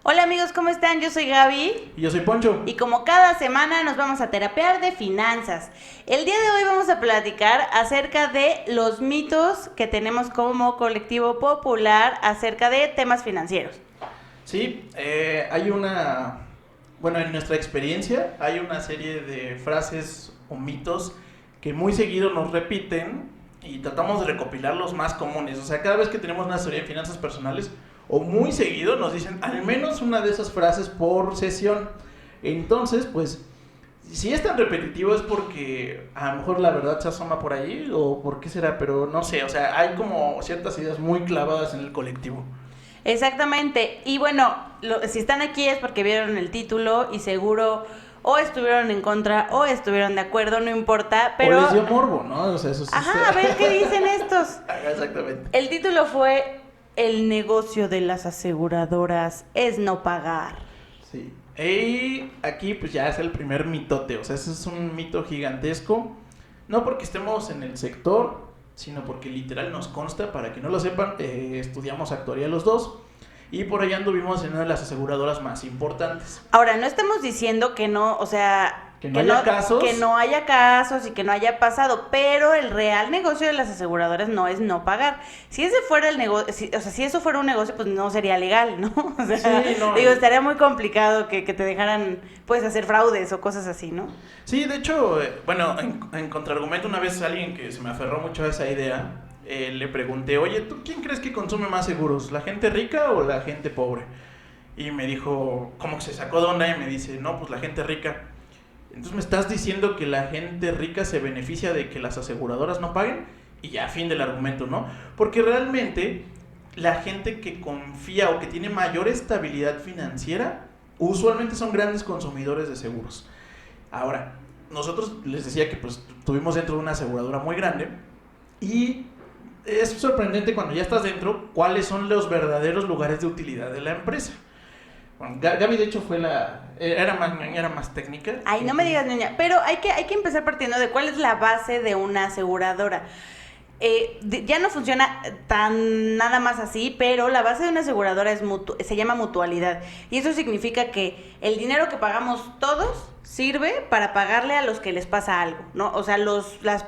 Hola amigos, ¿cómo están? Yo soy Gaby. Y yo soy Poncho. Y como cada semana nos vamos a terapear de finanzas. El día de hoy vamos a platicar acerca de los mitos que tenemos como colectivo popular acerca de temas financieros. Sí, bueno, en nuestra experiencia hay una serie de frases o mitos que muy seguido nos repiten y tratamos de recopilar los más comunes. O sea, cada vez que tenemos una serie de finanzas personales o muy seguido nos dicen al menos una de esas frases por sesión. Entonces, pues, si es tan repetitivo es porque a lo mejor la verdad se asoma por ahí o por qué será, pero no sé, o sea, hay como ciertas ideas muy clavadas en el colectivo. Exactamente. Y bueno, si están aquí es porque vieron el título y seguro o estuvieron en contra o estuvieron de acuerdo, no importa, pero... O les dio morbo, ¿no? O sea, eso sí Ajá, a ver qué dicen estos. Exactamente. El título fue El negocio de las aseguradoras es no pagar. Sí. Y aquí pues ya es el primer mitote, o sea, ese es un mito gigantesco, no porque estemos en el sector, sino porque literal nos consta, para que no lo sepan, estudiamos actuaría los dos y por allá anduvimos en una de las aseguradoras más importantes. Ahora, no estamos diciendo que no, o sea, Que no haya casos. que no haya casos y que no haya pasado, pero el real negocio de las aseguradoras no es no pagar. Si ese fuera el negocio, o sea, si eso fuera un negocio, pues no sería legal, ¿no? O sea, Sí, no, digo, estaría muy complicado que te dejaran, pues, hacer fraudes o cosas así, ¿no? Sí, de hecho, bueno, en contraargumento una vez alguien que se me aferró mucho a esa idea, le pregunté, oye, ¿tú quién crees que consume más seguros? ¿La gente rica o la gente pobre? Y me dijo, como que se sacó de onda y me dice, no, pues la gente rica. Entonces me estás diciendo que la gente rica se beneficia de que las aseguradoras no paguen, y ya, fin del argumento, ¿no? Porque realmente la gente que confía o que tiene mayor estabilidad financiera usualmente son grandes consumidores de seguros. Ahora, nosotros les decía que pues estuvimos dentro de una aseguradora muy grande y es sorprendente cuando ya estás dentro cuáles son los verdaderos lugares de utilidad de la empresa. Bueno, Gaby de hecho fue era más técnica. Ay, no me digas, niña, pero hay que empezar partiendo de cuál es la base de una aseguradora. Ya no funciona tan nada más así, pero la base de una aseguradora se llama mutualidad. Y eso significa que el dinero que pagamos todos sirve para pagarle a los que les pasa algo, ¿no? O sea,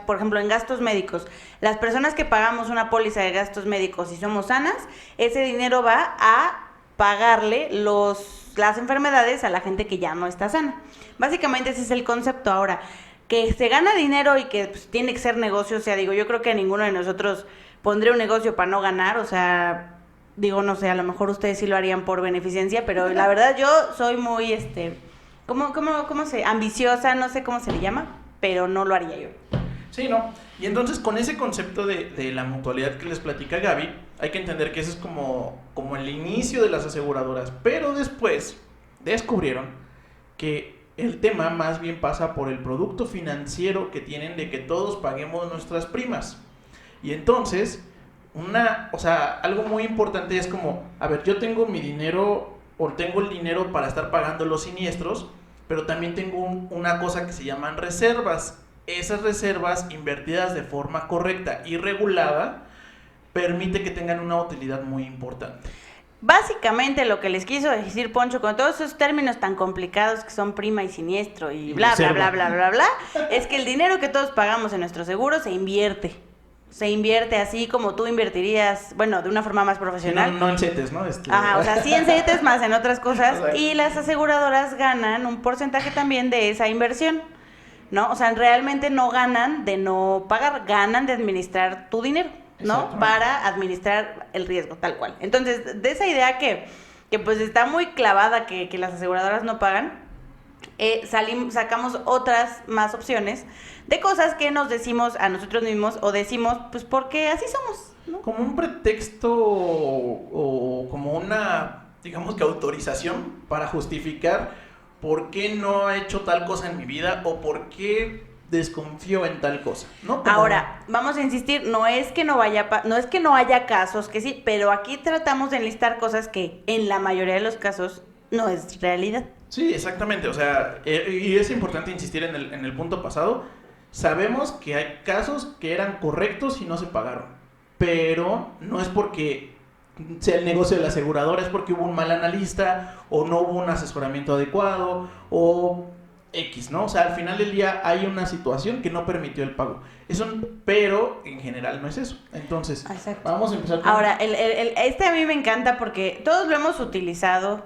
por ejemplo, en gastos médicos, las personas que pagamos una póliza de gastos médicos y somos sanas, ese dinero va a pagarle las enfermedades a la gente que ya no está sana. Básicamente ese es el concepto. Ahora, que se gana dinero y que pues, tiene que ser negocio, o sea, digo, yo creo que ninguno de nosotros pondría un negocio para no ganar, o sea, digo, no sé, a lo mejor ustedes sí lo harían por beneficencia, pero la verdad yo soy muy, ¿cómo se? Ambiciosa, no sé cómo se le llama, pero no lo haría yo. Sí, ¿no? Y entonces con ese concepto de la mutualidad que les platica Gaby, hay que entender que ese es como el inicio de las aseguradoras, pero después descubrieron que el tema más bien pasa por el producto financiero que tienen de que todos paguemos nuestras primas. Y entonces, algo muy importante es como, a ver, yo tengo mi dinero o tengo el dinero para estar pagando los siniestros, pero también tengo una cosa que se llaman reservas. Esas reservas invertidas de forma correcta y regulada permite que tengan una utilidad muy importante. Básicamente lo que les quiso decir Poncho con todos esos términos tan complicados que son prima y siniestro y bla, bla, bla, bla, bla, bla, es que el dinero que todos pagamos en nuestro seguro se invierte. Se invierte así como tú invertirías, bueno, de una forma más profesional. Sí, no en CETES, ¿no? Ajá, o sea, sí en CETES más en otras cosas. Y las aseguradoras ganan un porcentaje también de esa inversión, ¿no? O sea, realmente no ganan de no pagar, ganan de administrar tu dinero, ¿no? Para administrar el riesgo, tal cual. Entonces, de esa idea que pues está muy clavada que las aseguradoras no pagan, sacamos otras más opciones de cosas que nos decimos a nosotros mismos o decimos, pues porque así somos, ¿no? Como un pretexto o como una, digamos que autorización para justificar por qué no he hecho tal cosa en mi vida o por qué desconfío en tal cosa, ¿no? Ahora, vamos a insistir, no es que no haya casos que sí, pero aquí tratamos de enlistar cosas que en la mayoría de los casos no es realidad. Sí, exactamente, o sea, y es importante insistir en el punto pasado. Sabemos que hay casos que eran correctos y no se pagaron, pero no es porque sea el negocio de la aseguradora es porque hubo un mal analista o no hubo un asesoramiento adecuado o X, ¿no? O sea, al final del día hay una situación que no permitió el pago. Pero en general no es eso. Entonces, exacto. Vamos a empezar con... Ahora, este a mí me encanta porque todos lo hemos utilizado,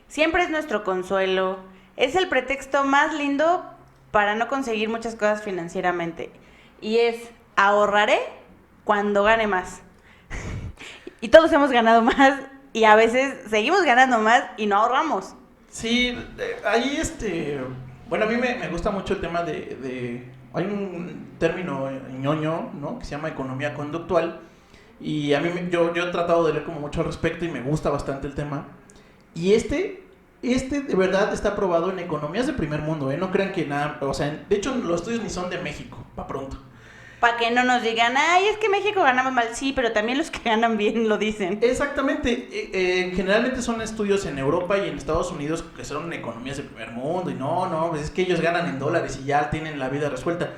siempre es nuestro consuelo, es el pretexto más lindo para no conseguir muchas cosas financieramente. Y es, ahorraré cuando gane más. Y todos hemos ganado más y a veces seguimos ganando más y no ahorramos. Sí, ahí bueno, a mí me gusta mucho el tema hay un término ñoño, ¿no? Que se llama economía conductual. Y a mí, yo he tratado de leer como mucho al respecto y me gusta bastante el tema. Y este de verdad está probado en economías de primer mundo, ¿eh? No crean que nada, o sea, de hecho los estudios ni son de México, para pronto. Para que no nos digan, ay, es que México ganamos mal. Sí, pero también los que ganan bien lo dicen. Exactamente, generalmente son estudios en Europa y en Estados Unidos que son economías de primer mundo y no, pues es que ellos ganan en dólares y ya tienen la vida resuelta.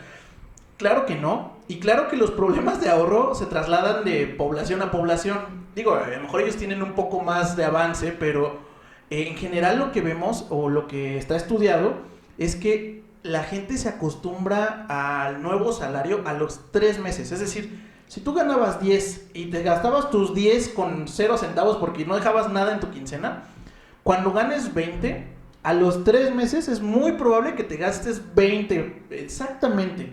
Claro que no, y claro que los problemas de ahorro se trasladan de población a población. Digo, a lo mejor ellos tienen un poco más de avance, pero en general lo que vemos o lo que está estudiado es que la gente se acostumbra al nuevo salario a los 3 meses. Es decir, si tú ganabas 10 y te gastabas tus 10 con 0 centavos porque no dejabas nada en tu quincena, cuando ganes 20, a los 3 meses es muy probable que te gastes 20 exactamente.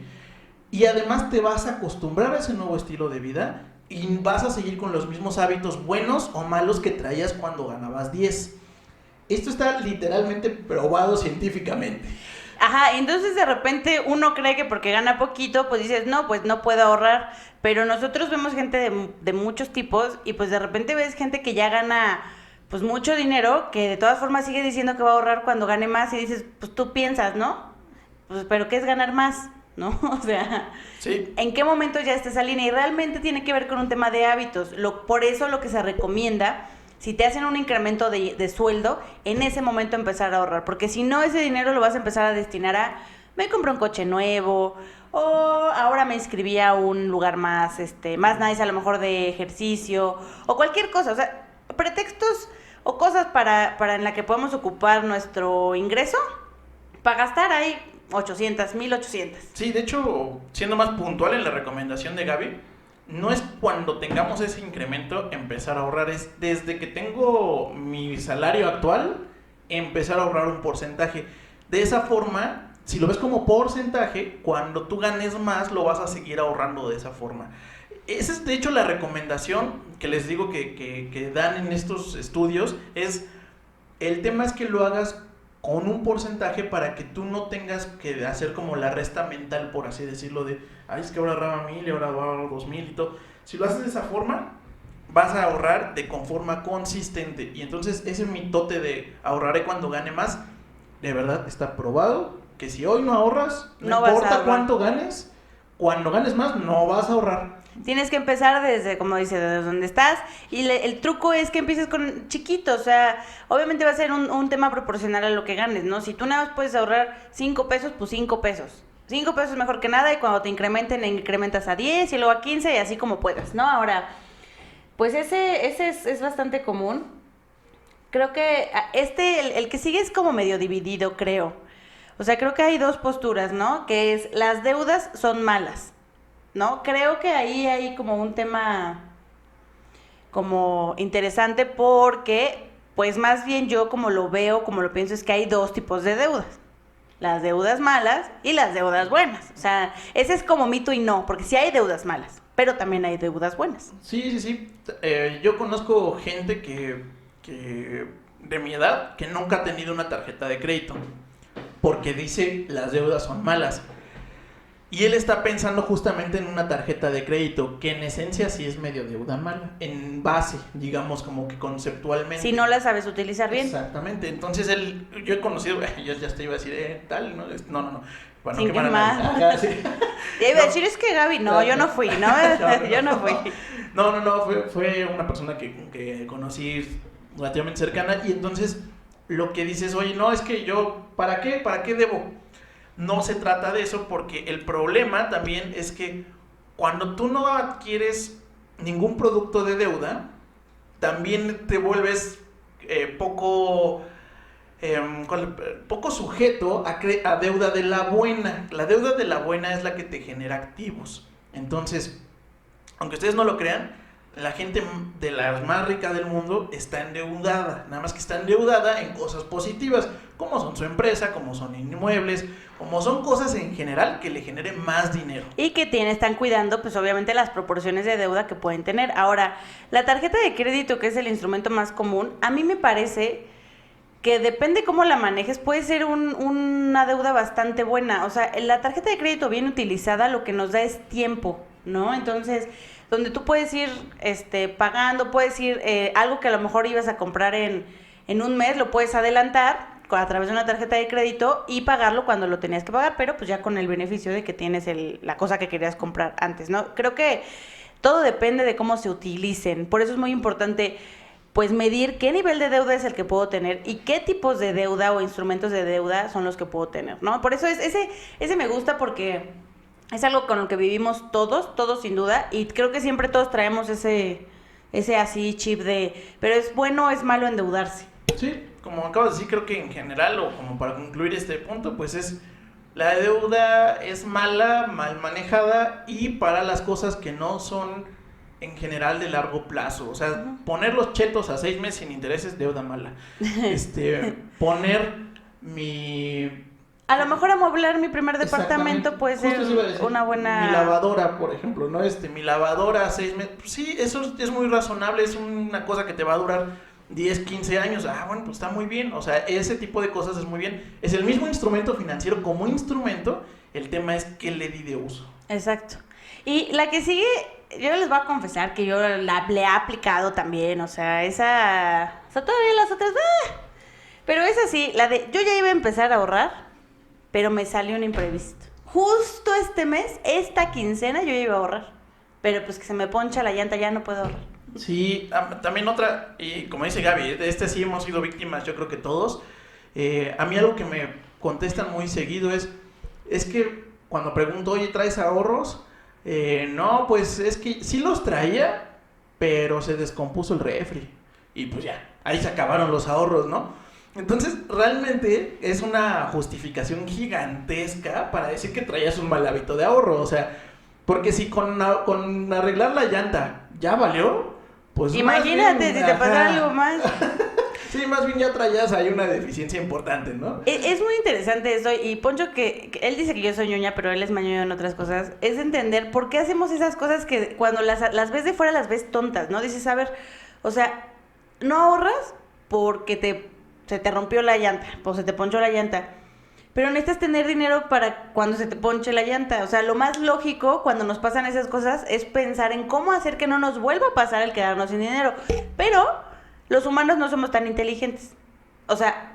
Y además te vas a acostumbrar a ese nuevo estilo de vida y vas a seguir con los mismos hábitos buenos o malos que traías cuando ganabas 10. Esto está literalmente probado científicamente. Ajá, entonces de repente uno cree que porque gana poquito, pues dices, no, pues no puedo ahorrar. Pero nosotros vemos gente de muchos tipos y pues de repente ves gente que ya gana pues mucho dinero, que de todas formas sigue diciendo que va a ahorrar cuando gane más y dices, pues tú piensas, ¿no? Pues, pero ¿qué es ganar más? ¿No? O sea, sí. ¿En qué momento ya está esa línea? Y realmente tiene que ver con un tema de hábitos. Por eso lo que se recomienda, si te hacen un incremento de sueldo, en ese momento empezar a ahorrar. Porque si no, ese dinero lo vas a empezar a destinar a, me compré un coche nuevo, o ahora me inscribí a un lugar más nice, a lo mejor de ejercicio, o cualquier cosa. O sea, pretextos o cosas para en la que podemos ocupar nuestro ingreso para gastar ahí 800, 1800. Sí, de hecho, siendo más puntual en la recomendación de Gaby, no es cuando tengamos ese incremento empezar a ahorrar, es desde que tengo mi salario actual, empezar a ahorrar un porcentaje. De esa forma, si lo ves como porcentaje, cuando tú ganes más, lo vas a seguir ahorrando de esa forma. Esa es de hecho la recomendación que les digo que dan en estos estudios, el tema es que lo hagas con un porcentaje para que tú no tengas que hacer como la resta mental, por así decirlo, de, ay, es que ahora ahorraba 1000 y ahora ahorro 2000 y todo. Si lo haces de esa forma, vas a ahorrar de forma consistente. Y entonces ese mitote de ahorraré cuando gane más, de verdad está probado que si hoy no ahorras, no importa cuánto ganes, cuando ganes más no vas a ahorrar. Tienes que empezar desde, como dice, desde donde estás. Y el truco es que empieces con chiquito. O sea, obviamente va a ser un tema proporcional a lo que ganes, ¿no? Si tú nada más puedes ahorrar 5 pesos, pues 5 pesos. 5 pesos es mejor que nada y cuando te incrementen, incrementas a 10 y luego a 15 y así como puedas, ¿no? Ahora, pues ese es bastante común. Creo que el que sigue es como medio dividido, creo. O sea, creo que hay dos posturas, ¿no? Que es, las deudas son malas, ¿no? Creo que ahí hay como un tema como interesante porque, pues más bien yo como lo veo, como lo pienso, es que hay dos tipos de deudas. Las deudas malas y las deudas buenas. O sea, ese es como mito y no, porque sí hay deudas malas, pero también hay deudas buenas. Sí. Yo conozco gente que de mi edad que nunca ha tenido una tarjeta de crédito porque dice las deudas son malas. Y él está pensando justamente en una tarjeta de crédito, que en esencia sí es medio deuda mala, en base, digamos, como que conceptualmente. Si no la sabes utilizar bien. Exactamente, entonces yo he conocido, yo ya te iba a decir, tal, ¿no? No. Bueno, sin que más. Sí. Ya iba a decir, es que Gaby, no, yo no fui, ¿no? Yo no fui. No, fue una persona que conocí relativamente cercana, y entonces lo que dices, oye, no, es que yo, ¿para qué debo? No se trata de eso, porque el problema también es que cuando tú no adquieres ningún producto de deuda, también te vuelves poco sujeto a deuda de la buena. La deuda de la buena es la que te genera activos. Entonces, aunque ustedes no lo crean, la gente de la más rica del mundo está endeudada, nada más que está endeudada en cosas positivas, como son su empresa, como son inmuebles, como son cosas en general que le generen más dinero. Y que están cuidando, pues obviamente, las proporciones de deuda que pueden tener. Ahora, la tarjeta de crédito, que es el instrumento más común, a mí me parece que depende cómo la manejes, puede ser una deuda bastante buena. O sea, la tarjeta de crédito bien utilizada lo que nos da es tiempo, ¿no? Entonces, donde tú puedes ir pagando, puedes ir algo que a lo mejor ibas a comprar en un mes, lo puedes adelantar a través de una tarjeta de crédito y pagarlo cuando lo tenías que pagar, pero pues ya con el beneficio de que tienes la cosa que querías comprar antes, ¿no? Creo que todo depende de cómo se utilicen. Por eso es muy importante pues medir qué nivel de deuda es el que puedo tener y qué tipos de deuda o instrumentos de deuda son los que puedo tener, ¿no? Por eso ese me gusta, porque es algo con lo que vivimos todos sin duda, y creo que siempre todos traemos ese así chip pero es bueno o es malo endeudarse. Sí, como acabas de decir, creo que en general, o como para concluir este punto, pues la deuda es mala, mal manejada, y para las cosas que no son en general de largo plazo. O sea, poner los chetos a 6 meses sin intereses, deuda mala. Poner a lo mejor amueblar mi primer departamento puede ser una buena... Mi lavadora, por ejemplo, ¿no? Mi lavadora a 6 meses... Sí, eso es muy razonable, es una cosa que te va a durar 10, 15 años. Bueno, pues está muy bien. O sea, ese tipo de cosas es muy bien. Es el mismo instrumento financiero como instrumento, el tema es que le di de uso. Exacto. Y la que sigue, yo les voy a confesar que yo le he aplicado también, o sea, todavía las otras... Pero es así, yo ya iba a empezar a ahorrar, pero me salió un imprevisto. Justo este mes, esta quincena, yo iba a ahorrar. Pero pues que se me poncha la llanta, ya no puedo ahorrar. Sí, también otra, y como dice Gaby, sí hemos sido víctimas, yo creo que todos. A mí algo que me contestan muy seguido es que cuando pregunto, oye, ¿traes ahorros? No, pues es que sí los traía, pero se descompuso el refri. Y pues ya, ahí se acabaron los ahorros, ¿no? Entonces, realmente es una justificación gigantesca para decir que traías un mal hábito de ahorro. O sea, porque si con arreglar la llanta ya valió, pues imagínate si te pasa algo más. Sí, más bien ya traías ahí una deficiencia importante, ¿no? Es muy interesante eso, y Poncho, que él dice que yo soy ñoña, pero él es más ñoño en otras cosas, es entender por qué hacemos esas cosas que cuando las ves de fuera las ves tontas, ¿no? Dices, a ver, o sea, no ahorras porque se te rompió la llanta, o se te ponchó la llanta, pero necesitas tener dinero para cuando se te ponche la llanta. O sea, lo más lógico cuando nos pasan esas cosas es pensar en cómo hacer que no nos vuelva a pasar el quedarnos sin dinero, pero los humanos no somos tan inteligentes. O sea,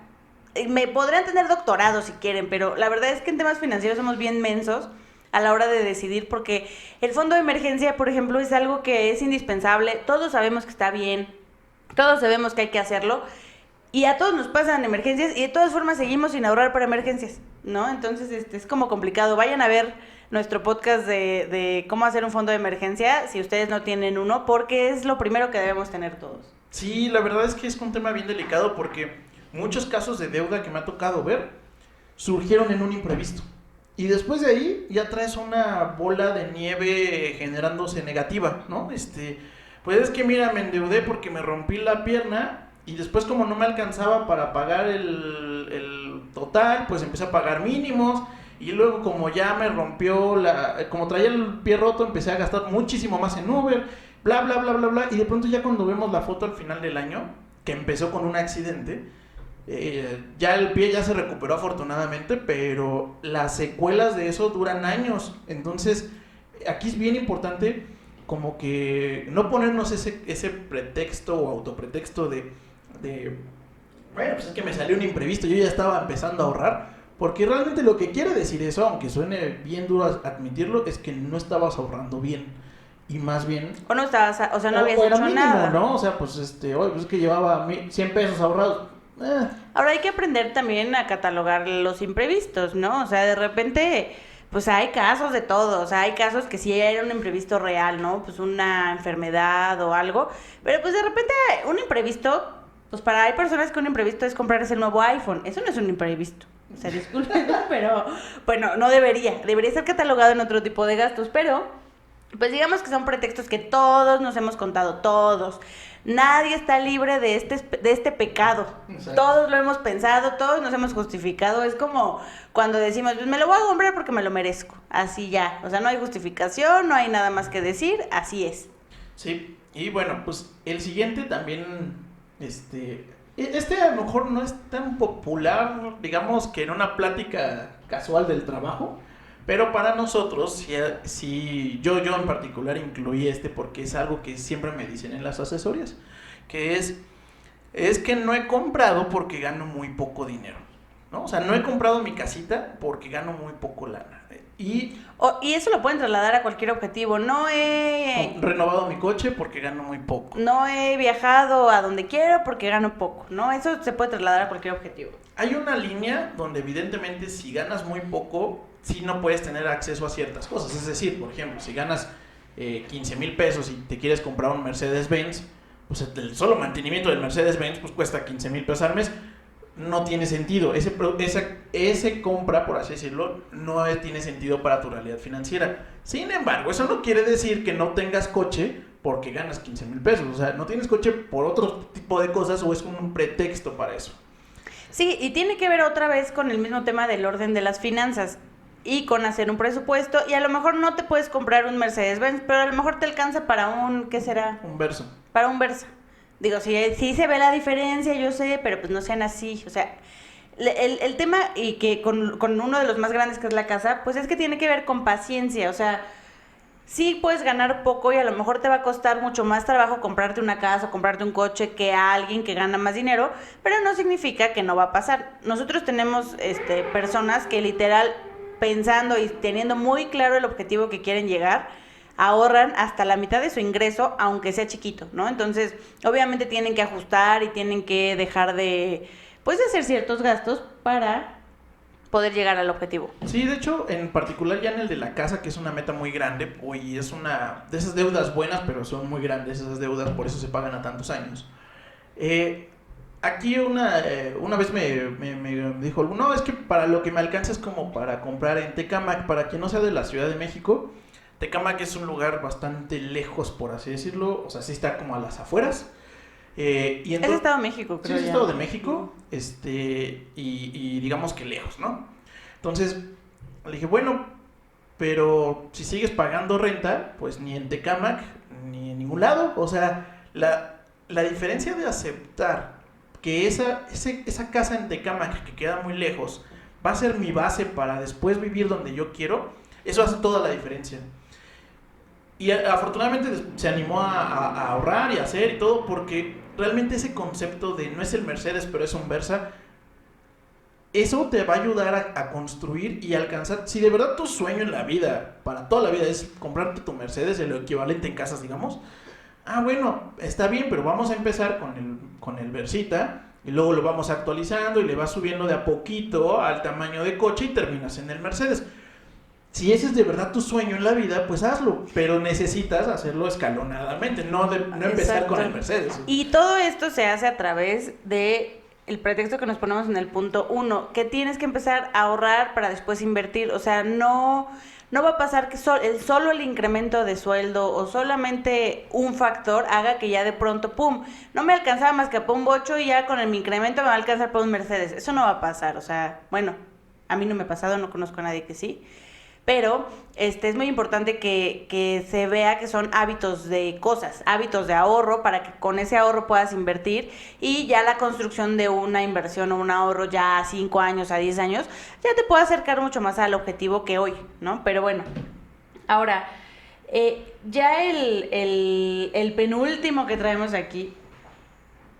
me podrían tener doctorado si quieren, pero la verdad es que en temas financieros somos bien mensos a la hora de decidir, porque el fondo de emergencia, por ejemplo, es algo que es indispensable. Todos sabemos que está bien, todos sabemos que hay que hacerlo, y a todos nos pasan emergencias, y de todas formas seguimos sin ahorrar para emergencias, ¿no? Entonces es como complicado. Vayan a ver nuestro podcast de cómo hacer un fondo de emergencia si ustedes no tienen uno, porque es lo primero que debemos tener todos. Sí, la verdad es que es un tema bien delicado, porque muchos casos de deuda que me ha tocado ver surgieron en un imprevisto. Y después de ahí ya traes una bola de nieve generándose negativa, ¿no? Pues es que mira, me endeudé porque me rompí la pierna, y después como no me alcanzaba para pagar el total, pues empecé a pagar mínimos, y luego como ya me rompió como traía el pie roto, empecé a gastar muchísimo más en Uber, bla, bla, bla, bla, bla, y de pronto ya cuando vemos la foto al final del año, que empezó con un accidente, ya el pie ya se recuperó afortunadamente, pero las secuelas de eso duran años. Entonces, aquí es bien importante como que no ponernos ese pretexto o autopretexto de bueno, pues es que me salió un imprevisto, yo ya estaba empezando a ahorrar, porque realmente lo que quiere decir eso, aunque suene bien duro admitirlo, es que no estabas ahorrando bien. Y más bien... O no estabas, o sea, no habías hecho mínimo, nada, ¿no? O sea, pues oye, pues es que llevaba 100 pesos ahorrados. Ahora hay que aprender también a catalogar los imprevistos, ¿no? O sea, de repente Pues hay casos de todo, o sea, hay casos que sí era un imprevisto real, ¿no? Pues una enfermedad o algo, pero pues de repente un imprevisto, pues hay personas que un imprevisto es comprarse el nuevo iPhone, eso no es un imprevisto, o sea, disculpen, pero bueno, no debería ser catalogado en otro tipo de gastos, pero pues digamos que son pretextos que todos nos hemos contado, todos. Nadie está libre de este pecado. Exacto. Todos lo hemos pensado, todos nos hemos justificado. Es como cuando decimos, pues me lo voy a comprar porque me lo merezco. Así ya. O sea, no hay justificación, no hay nada más que decir, así es. Sí, y bueno, pues el siguiente también, a lo mejor no es tan popular, digamos que en una plática casual del trabajo, pero para nosotros, si yo en particular incluí porque es algo que siempre me dicen en las asesorías, que es que no he comprado porque gano muy poco dinero, ¿no? O sea, no he comprado mi casita porque gano muy poco lana. Y eso lo pueden trasladar a cualquier objetivo. No he renovado mi coche porque gano muy poco. No he viajado a donde quiero porque gano poco, ¿no? Eso se puede trasladar a cualquier objetivo. Hay una línea donde evidentemente si ganas muy poco, sí no puedes tener acceso a ciertas cosas. Es decir, por ejemplo, si ganas 15,000 pesos y te quieres comprar un Mercedes-Benz, pues el solo mantenimiento del Mercedes-Benz pues cuesta 15,000 pesos al mes. No tiene sentido. Ese compra, por así decirlo, no tiene sentido para tu realidad financiera. Sin embargo, eso no quiere decir que no tengas coche porque ganas 15,000 pesos. O sea, no tienes coche por otro tipo de cosas o es un pretexto para eso. Sí, y tiene que ver otra vez con el mismo tema del orden de las finanzas y con hacer un presupuesto, y a lo mejor no te puedes comprar un Mercedes-Benz, pero a lo mejor te alcanza para ¿qué será? Un Versa. Para un Versa. Digo, sí se ve la diferencia, yo sé, pero pues no sean así. O sea, el tema, y que con uno de los más grandes que es la casa, pues es que tiene que ver con paciencia. O sea, sí puedes ganar poco y a lo mejor te va a costar mucho más trabajo comprarte una casa o comprarte un coche que a alguien que gana más dinero, pero no significa que no va a pasar. Nosotros tenemos personas que literal, pensando y teniendo muy claro el objetivo que quieren llegar, ahorran hasta la mitad de su ingreso, aunque sea chiquito, ¿no? Entonces, obviamente tienen que ajustar y tienen que dejar de hacer ciertos gastos para poder llegar al objetivo. Sí, de hecho, en particular ya en el de la casa, que es una meta muy grande, y es una de esas deudas buenas, pero son muy grandes esas deudas, por eso se pagan a tantos años. Aquí una vez me dijo, no, es que para lo que me alcanza es como para comprar en Tecámac. Para quien no sea de la Ciudad de México, Tecámac es un lugar bastante lejos, por así decirlo, o sea, sí está como a las afueras. Es Estado de México, creo. Sí, es Estado de México, y digamos que lejos, ¿no? Entonces, le dije, bueno, pero si sigues pagando renta, pues ni en Tecámac, ni en ningún lado. O sea, la diferencia de aceptar que esa casa en Tecámac, que queda muy lejos, va a ser mi base para después vivir donde yo quiero, eso hace toda la diferencia. Y afortunadamente se animó a ahorrar y a hacer y todo, porque realmente ese concepto de no es el Mercedes, pero es un Versa, eso te va a ayudar a construir y alcanzar. Si de verdad tu sueño en la vida, para toda la vida, es comprarte tu Mercedes, el equivalente en casas, digamos, bueno, está bien, pero vamos a empezar con el Versita, y luego lo vamos actualizando y le vas subiendo de a poquito al tamaño de coche y terminas en el Mercedes. Si ese es de verdad tu sueño en la vida, pues hazlo, pero necesitas hacerlo escalonadamente, no empezar con el Mercedes. Y todo esto se hace a través de el pretexto que nos ponemos en el punto 1, que tienes que empezar a ahorrar para después invertir. O sea, no va a pasar que solo el incremento de sueldo o solamente un factor haga que ya de pronto, ¡pum!, no me alcanzaba más que para un bocho y ya con el incremento me va a alcanzar para un Mercedes. Eso no va a pasar. O sea, bueno, a mí no me ha pasado, no conozco a nadie que sí. Pero es muy importante que se vea que son hábitos de cosas, hábitos de ahorro, para que con ese ahorro puedas invertir, y ya la construcción de una inversión o un ahorro ya a 5 años, a 10 años, ya te puede acercar mucho más al objetivo que hoy, ¿no? Pero bueno, ahora, ya el penúltimo que traemos aquí,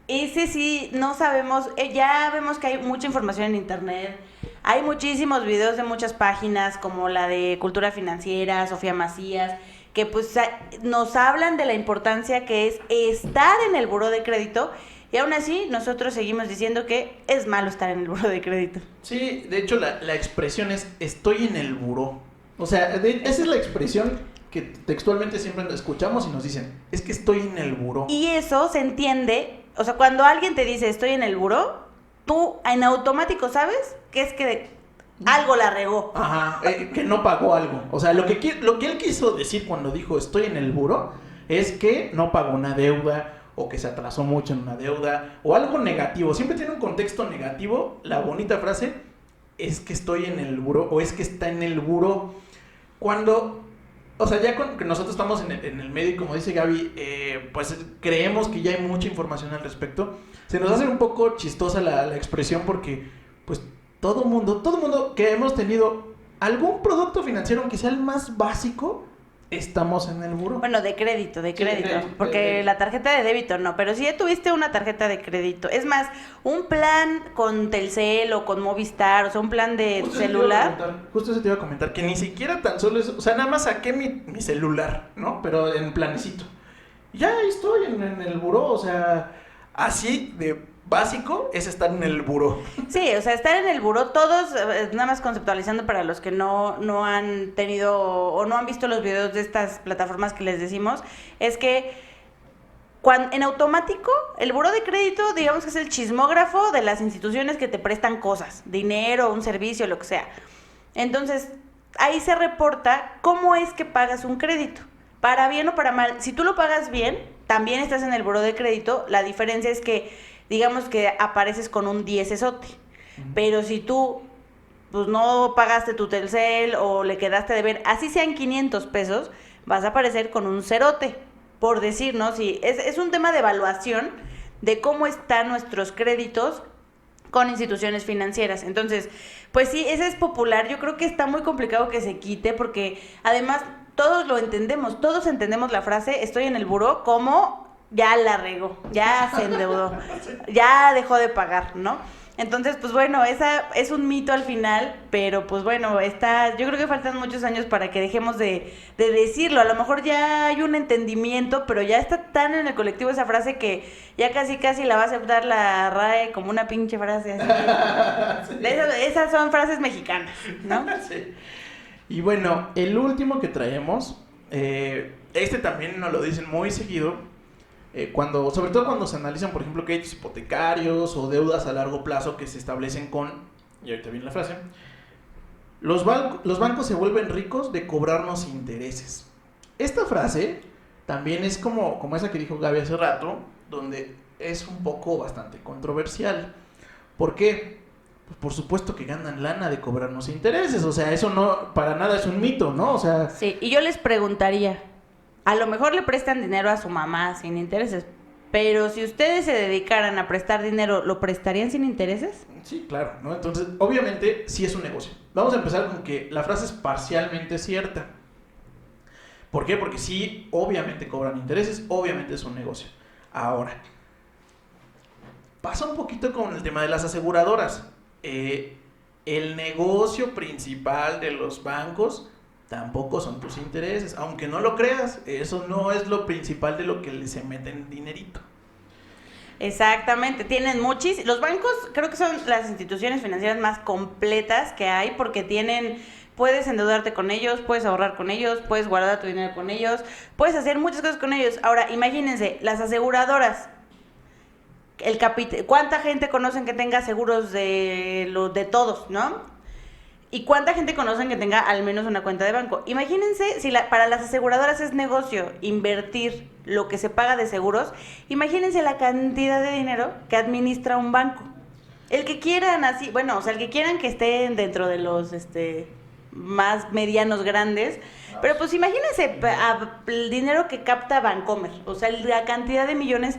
ese sí, no sabemos, ya vemos que hay mucha información en internet. Hay muchísimos videos de muchas páginas, como la de Cultura Financiera, Sofía Macías, que pues nos hablan de la importancia que es estar en el buró de crédito, y aún así nosotros seguimos diciendo que es malo estar en el buró de crédito. Sí, de hecho la expresión es estoy en el buró. O sea, esa es la expresión que textualmente siempre escuchamos y nos dicen, es que estoy en el buró. Y eso se entiende, o sea, cuando alguien te dice estoy en el buró, tú en automático sabes que es que algo la regó. Ajá, que no pagó algo. O sea, lo que él quiso decir cuando dijo estoy en el buró es que no pagó una deuda o que se atrasó mucho en una deuda o algo negativo. Siempre tiene un contexto negativo. La bonita frase es que estoy en el buró o es que está en el buró. Cuando, o sea, ya con que nosotros estamos en el medio y como dice Gaby, pues creemos que ya hay mucha información al respecto. Se nos hace un poco chistosa la expresión porque pues todo mundo que hemos tenido algún producto financiero, aunque sea el más básico, estamos en el buró. Bueno, de crédito, porque la tarjeta de débito no, pero si ya tuviste una tarjeta de crédito, es más, un plan con Telcel o con Movistar, o sea, un plan de celular. Justo eso te iba a comentar, que ni siquiera tan solo es, o sea, nada más saqué mi celular, ¿no? Pero en planecito. Ya estoy en el buró, o sea, así de básico es estar en el buró. Sí, o sea, estar en el buró, todos, nada más conceptualizando para los que no han tenido o no han visto los videos de estas plataformas que les decimos, es que en automático, el buró de crédito, digamos que es el chismógrafo de las instituciones que te prestan cosas, dinero, un servicio, lo que sea. Entonces, ahí se reporta cómo es que pagas un crédito, para bien o para mal. Si tú lo pagas bien, también estás en el buró de crédito. La diferencia es que digamos que apareces con un 10esote, pero si tú pues no pagaste tu Telcel o le quedaste de ver, así sean 500 pesos, vas a aparecer con un cerote, por decir, ¿no? Sí, es un tema de evaluación de cómo están nuestros créditos con instituciones financieras. Entonces, pues sí, ese es popular. Yo creo que está muy complicado que se quite porque además todos lo entendemos, todos entendemos la frase estoy en el buró como ya la regó, ya se endeudó, ya dejó de pagar, ¿no? Entonces, pues bueno, esa es un mito al final, pero pues bueno, yo creo que faltan muchos años para que dejemos de decirlo. A lo mejor ya hay un entendimiento, pero ya está tan en el colectivo esa frase que ya casi la va a aceptar la RAE como una pinche frase así. Sí. Esas son frases mexicanas, ¿no? Sí. Y bueno, el último que traemos, este también nos lo dicen muy seguido, sobre todo cuando se analizan, por ejemplo, créditos hipotecarios o deudas a largo plazo que se establecen y ahorita viene la frase, los bancos se vuelven ricos de cobrarnos intereses. Esta frase también es como esa que dijo Gaby hace rato, donde es un poco bastante controversial. ¿Por qué? Pues por supuesto que ganan lana de cobrarnos intereses, o sea, eso no, para nada es un mito, ¿no? O sea... Sí, y yo les preguntaría, a lo mejor le prestan dinero a su mamá sin intereses, pero si ustedes se dedicaran a prestar dinero, ¿lo prestarían sin intereses? Sí, claro, ¿no? Entonces, obviamente, sí es un negocio. Vamos a empezar con que la frase es parcialmente cierta. ¿Por qué? Porque sí, obviamente cobran intereses, obviamente es un negocio. Ahora, pasa un poquito con el tema de las aseguradoras. El negocio principal de los bancos tampoco son tus intereses, aunque no lo creas, eso no es lo principal de lo que se meten dinerito. Exactamente, tienen los bancos creo que son las instituciones financieras más completas que hay porque puedes endeudarte con ellos, puedes ahorrar con ellos, puedes guardar tu dinero con ellos, puedes hacer muchas cosas con ellos. Ahora, imagínense, las aseguradoras, ¿cuánta gente conocen que tenga seguros de todos, no? ¿Y cuánta gente conocen que tenga al menos una cuenta de banco? Imagínense, si para las aseguradoras es negocio invertir lo que se paga de seguros, imagínense la cantidad de dinero que administra un banco. El que quieran así, bueno, o sea, el que quieran que estén dentro de los más medianos grandes, pero pues imagínense el dinero que capta Bancomer, o sea, la cantidad de millones,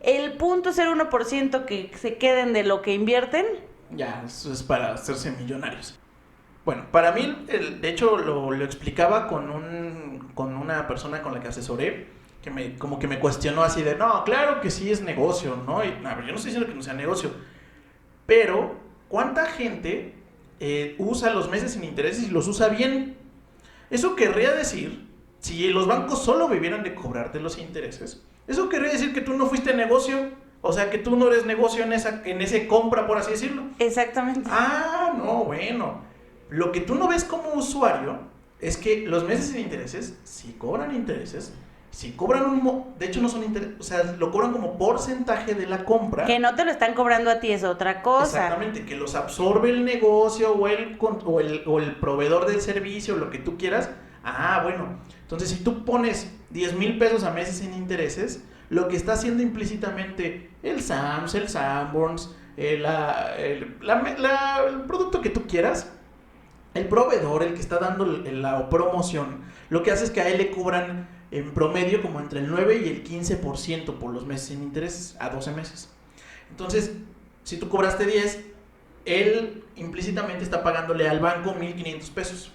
el 0.01% que se queden de lo que invierten. Ya, eso es para hacerse millonarios. Bueno, para mí, de hecho, lo explicaba con una persona con la que asesoré, como que me cuestionó así de, no, claro que sí es negocio, ¿no? Y, yo no estoy diciendo que no sea negocio, pero ¿cuánta gente usa los meses sin intereses y los usa bien? Eso querría decir, si los bancos solo vivieran de cobrarte los intereses, eso querría decir que tú no fuiste negocio, o sea, que tú no eres negocio en ese compra, por así decirlo. Exactamente. Ah, no, bueno. Lo que tú no ves como usuario Es que los meses sin intereses, si cobran intereses, si cobran de hecho no son intereses, o sea, lo cobran como porcentaje de la compra. Que no te lo están cobrando a ti es otra cosa. Exactamente, que los absorbe el negocio o el proveedor del servicio, lo que tú quieras. Ah, bueno, entonces si tú pones 10,000 pesos a meses sin intereses, lo que está haciendo implícitamente el Sams, el Sanborns, el producto que tú quieras, el proveedor, el que está dando la promoción, lo que hace es que a él le cobran en promedio como entre el 9 y el 15% por los meses sin intereses a 12 meses. Entonces, si tú cobraste 10, él implícitamente está pagándole al banco 1,500 pesos.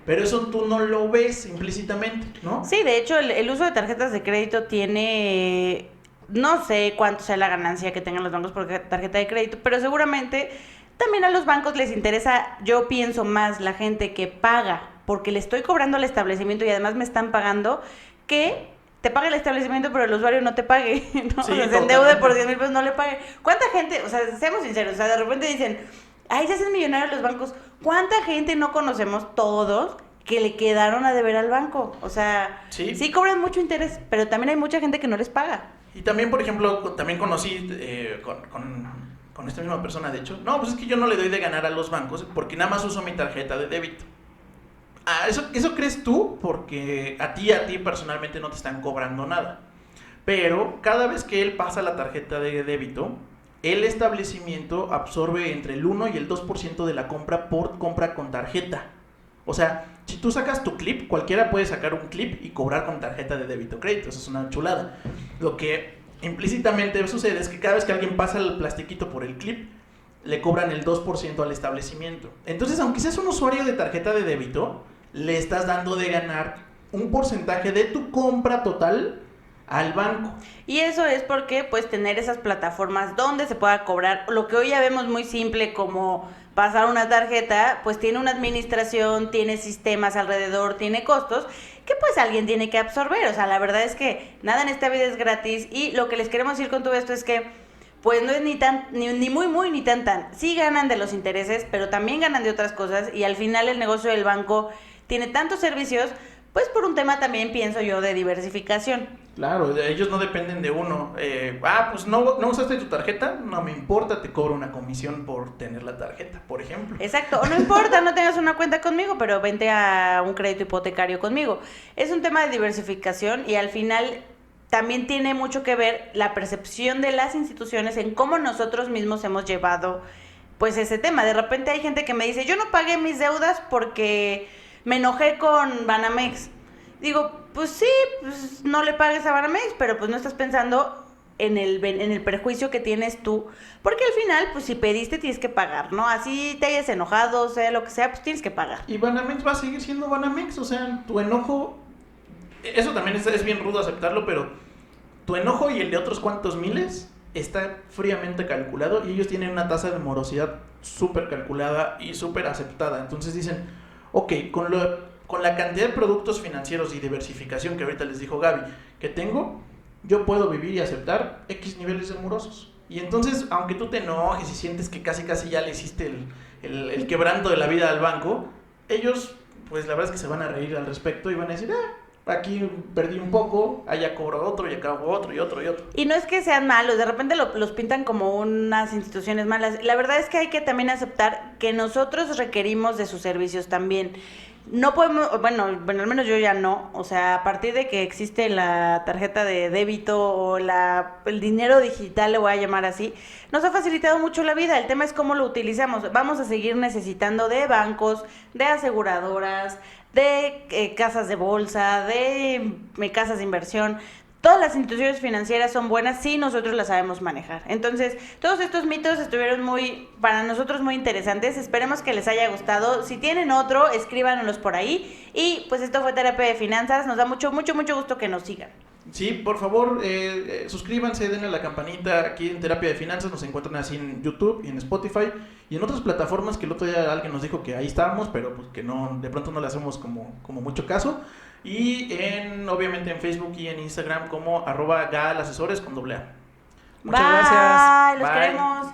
Pero eso tú no lo ves implícitamente, ¿no? Sí, de hecho, el uso de tarjetas de crédito tiene, no sé cuánto sea la ganancia que tengan los bancos por tarjeta de crédito, pero seguramente también a los bancos les interesa, yo pienso más, la gente que paga, porque le estoy cobrando al establecimiento y además me están pagando, que te pague el establecimiento pero el usuario no te pague, ¿no? Sí, o sea, se endeude por 10,000 pesos, no le pague. ¿Cuánta gente, o sea, seamos sinceros, o sea, de repente dicen, ay, se hacen millonarios los bancos? ¿Cuánta gente no conocemos todos que le quedaron a deber al banco? O sea, sí cobran mucho interés, pero también hay mucha gente que no les paga. Y también, por ejemplo, también conocí con esta misma persona, de hecho, no, pues es que yo no le doy de ganar a los bancos porque nada más uso mi tarjeta de débito. Ah, eso crees tú porque a ti personalmente no te están cobrando nada. Pero cada vez que él pasa la tarjeta de débito, el establecimiento absorbe entre el 1 y el 2% de la compra por compra con tarjeta. O sea, si tú sacas tu clip, cualquiera puede sacar un clip y cobrar con tarjeta de débito o crédito. Eso es una chulada. Lo que implícitamente sucede es que cada vez que alguien pasa el plastiquito por el clip, le cobran el 2% al establecimiento. Entonces, aunque seas un usuario de tarjeta de débito, le estás dando de ganar un porcentaje de tu compra total al banco. Y eso es porque, pues, tener esas plataformas donde se pueda cobrar, lo que hoy ya vemos muy simple como pasar una tarjeta, pues tiene una administración, tiene sistemas alrededor, tiene costos, que pues alguien tiene que absorber. O sea, la verdad es que nada en esta vida es gratis, y lo que les queremos decir con todo esto es que pues no es ni muy ni tan. Sí ganan de los intereses, pero también ganan de otras cosas, y al final el negocio del banco tiene tantos servicios, pues por un tema también, pienso yo, de diversificación. Claro, ellos no dependen de uno. Pues no usaste tu tarjeta, no me importa, te cobro una comisión por tener la tarjeta, por ejemplo. Exacto, o no importa, no tengas una cuenta conmigo, pero vente a un crédito hipotecario conmigo. Es un tema de diversificación, y al final también tiene mucho que ver la percepción de las instituciones en cómo nosotros mismos hemos llevado pues ese tema. De repente hay gente que me dice, yo no pagué mis deudas porque me enojé con Banamex. Digo, pues sí, pues no le pagues a Banamex, pero pues no estás pensando en el perjuicio que tienes tú, porque al final, pues si pediste tienes que pagar, ¿no? Así te hayas enojado, sea lo que sea, pues tienes que pagar. Y Banamex va a seguir siendo Banamex, o sea, tu enojo, eso también es bien rudo aceptarlo, pero tu enojo y el de otros cuantos miles está fríamente calculado, y ellos tienen una tasa de morosidad súper calculada y súper aceptada. Entonces dicen, ok, con la cantidad de productos financieros y diversificación que ahorita les dijo Gaby que tengo, yo puedo vivir y aceptar X niveles de morosos. Y entonces, aunque tú te enojes y sientes que casi ya le hiciste el quebranto de la vida al banco, ellos, pues la verdad es que se van a reír al respecto y van a decir, aquí perdí un poco, allá cobro otro y acá hago otro y otro y otro. Y no es que sean malos, de repente los pintan como unas instituciones malas. La verdad es que hay que también aceptar que nosotros requerimos de sus servicios también. No podemos, bueno, al menos yo ya no, o sea, a partir de que existe la tarjeta de débito o el dinero digital, le voy a llamar así, nos ha facilitado mucho la vida. El tema es cómo lo utilizamos. Vamos a seguir necesitando de bancos, de aseguradoras, de casas de bolsa, de casas de inversión. Todas las instituciones financieras son buenas si nosotros las sabemos manejar. Entonces, todos estos mitos estuvieron para nosotros muy interesantes. Esperemos que les haya gustado. Si tienen otro, escríbanos por ahí. Y pues esto fue Terapia de Finanzas. Nos da mucho gusto que nos sigan. Sí, por favor, suscríbanse, denle a la campanita. Aquí en Terapia de Finanzas nos encuentran así en YouTube y en Spotify y en otras plataformas que el otro día alguien nos dijo que ahí estábamos, pero pues que no, de pronto no le hacemos como mucho caso. Y obviamente en Facebook y en Instagram como @galasesores con doble A. Muchas gracias. Los queremos.